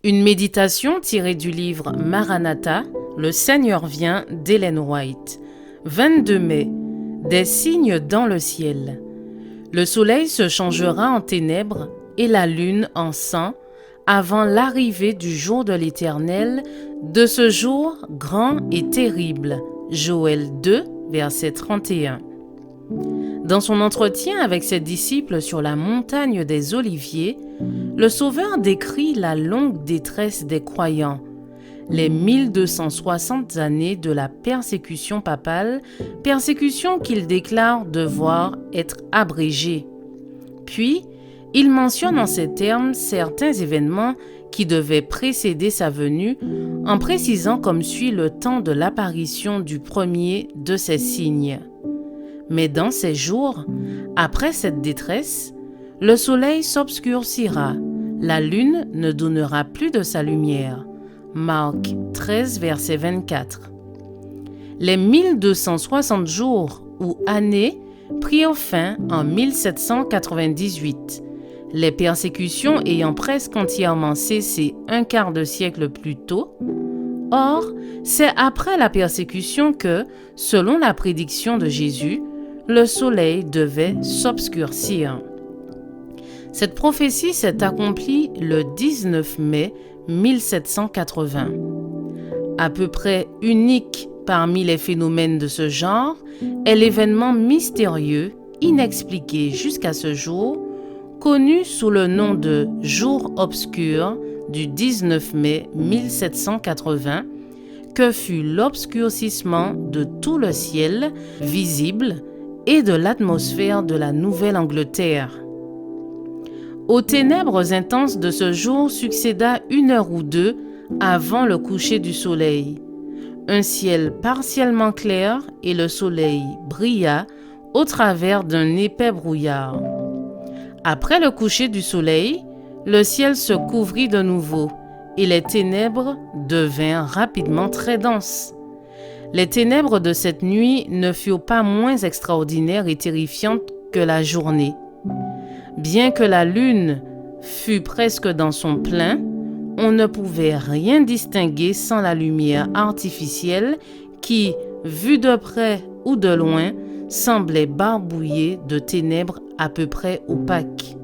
Une méditation tirée du livre Maranatha, Le Seigneur vient d'Ellen White. 22 mai. Des signes dans le ciel. Le soleil se changera en ténèbres et la lune en sang avant l'arrivée du jour de l'Éternel, de ce jour grand et terrible. Joël 2, verset 31. Dans son entretien avec ses disciples sur la montagne des Oliviers, le Sauveur décrit la longue détresse des croyants, les 1260 années de la persécution papale, persécution qu'il déclare devoir être abrégée. Puis, il mentionne en ces termes certains événements qui devaient précéder sa venue, en précisant comme suit le temps de l'apparition du premier de ces signes. Mais dans ces jours, après cette détresse, le soleil s'obscurcira, la lune ne donnera plus de sa lumière. Marc 13, verset 24. Les 1260 jours ou années prirent fin en 1798, les persécutions ayant presque entièrement cessé un quart de siècle plus tôt. Or, c'est après la persécution que, selon la prédiction de Jésus, le soleil devait s'obscurcir. Cette prophétie s'est accomplie le 19 mai 1780. À peu près unique parmi les phénomènes de ce genre est l'événement mystérieux, inexpliqué jusqu'à ce jour, connu sous le nom de Jour obscur du 19 mai 1780, que fut l'obscurcissement de tout le ciel visible et de l'atmosphère de la Nouvelle-Angleterre. Aux ténèbres intenses de ce jour succéda 1 heure ou 2 avant le coucher du soleil. Un ciel partiellement clair et le soleil brilla au travers d'un épais brouillard. Après le coucher du soleil, le ciel se couvrit de nouveau et les ténèbres devinrent rapidement très denses. Les ténèbres de cette nuit ne furent pas moins extraordinaires et terrifiantes que la journée. Bien que la lune fût presque dans son plein, on ne pouvait rien distinguer sans la lumière artificielle qui, vue de près ou de loin, semblait barbouillée de ténèbres à peu près opaques.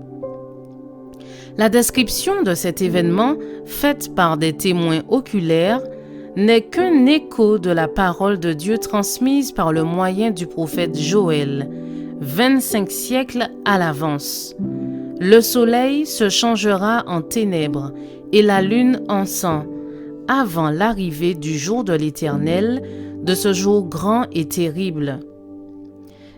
La description de cet événement, faite par des témoins oculaires, n'est qu'un écho de la parole de Dieu transmise par le moyen du prophète Joël, 25 siècles à l'avance. Le soleil se changera en ténèbres et la lune en sang, avant l'arrivée du jour de l'Éternel, de ce jour grand et terrible.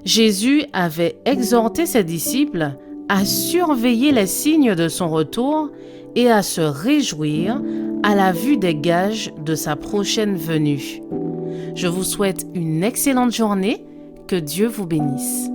Jésus avait exhorté ses disciples à surveiller les signes de son retour et à se réjouir à la vue des gages de sa prochaine venue. Je vous souhaite une excellente journée, que Dieu vous bénisse.